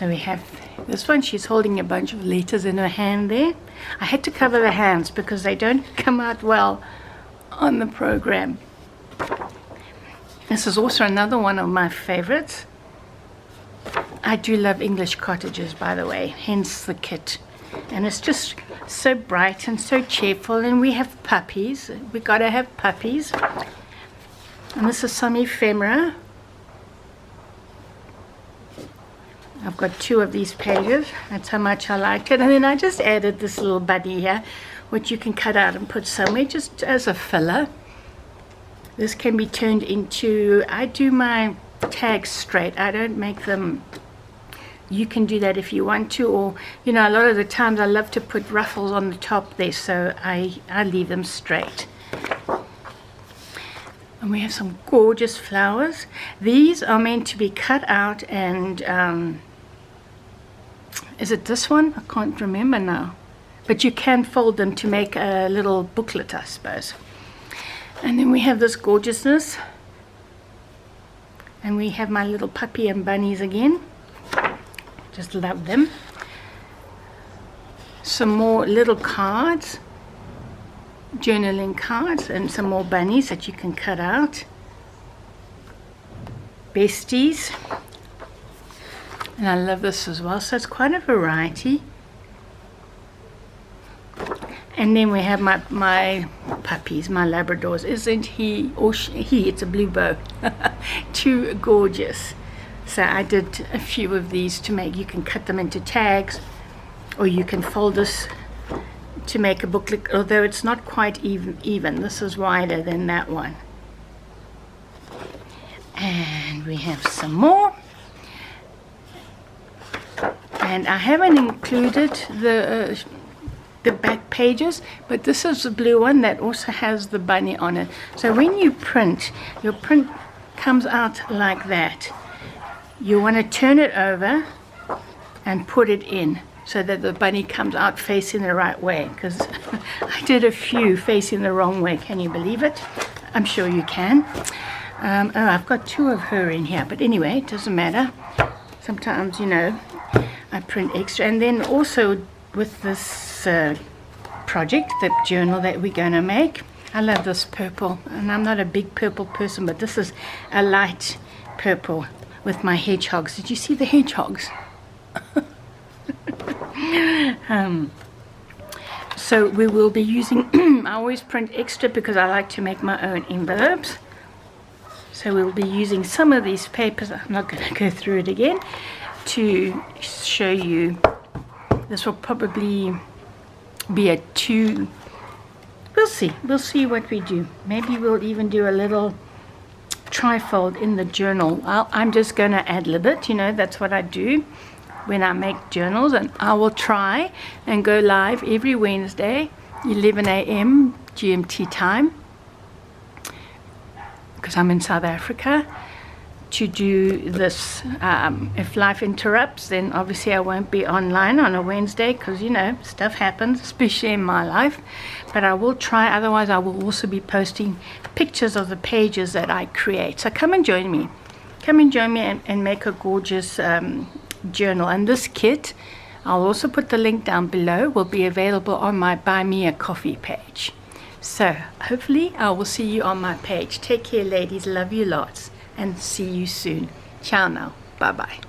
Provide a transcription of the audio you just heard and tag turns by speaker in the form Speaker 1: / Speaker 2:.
Speaker 1: So we have this one. She's holding a bunch of letters in her hand there. I had to cover the hands because they don't come out well on the program. This is also another one of my favorites. I do love English cottages, by the way, hence the kit. And it's just so bright and so cheerful. And we have puppies. We gotta have puppies. And this is some ephemera. I've got 2 of these pages. That's how much I liked it. And then I just added this little buddy here, which you can cut out and put somewhere just as a filler. This can be turned into, I do my tags straight. I don't make them. You can do that if you want to, or you know, a lot of the times I love to put ruffles on the top there, so I leave them straight. And we have some gorgeous flowers. These are meant to be cut out and is it this one? I can't remember now, but you can fold them to make a little booklet, I suppose. And then we have this gorgeousness, and we have my little puppy and bunnies again. Just love them. Some more little cards, journaling cards, and some more bunnies that you can cut out. Besties. And I love this as well, so it's quite a variety. And then we have my puppies, my Labradors. Isn't he, or he, it's a blue bow. Too gorgeous. So I did a few of these to make, you can cut them into tags, or you can fold this to make a booklet, although it's not quite even. This is wider than that one. And we have some more. And I haven't included the back pages, but this is the blue one that also has the bunny on it. So when you print, your print comes out like that. You want to turn it over and put it in so that the bunny comes out facing the right way, because I did a few facing the wrong way. Can you believe it? I'm sure you can. Oh, I've got 2 of her in here, but anyway, it doesn't matter. Sometimes, you know, I print extra. And then also with this project, the journal that we're going to make, I love this purple, and I'm not a big purple person, but this is a light purple with my hedgehogs. Did you see the hedgehogs? So we will be using, I always print extra because I like to make my own envelopes. So we'll be using some of these papers, I'm not going to go through it again, to show you. This will probably be a 2, we'll see what we do. Maybe we'll even do a little trifold in the journal. I'm just going to ad-lib it, you know, that's what I do when I make journals, and I will try and go live every Wednesday 11 a.m. GMT time, because I'm in South Africa, to do this. If life interrupts, then obviously I won't be online on a Wednesday, because you know, stuff happens, especially in my life. But I will try, otherwise I will also be posting pictures of the pages that I create. So come and join me. Come and join me and make a gorgeous journal. And this kit, I'll also put the link down below, will be available on my Buy Me a Coffee page. So hopefully I will see you on my page. Take care, ladies. Love you lots. And see you soon. Ciao now. Bye-bye.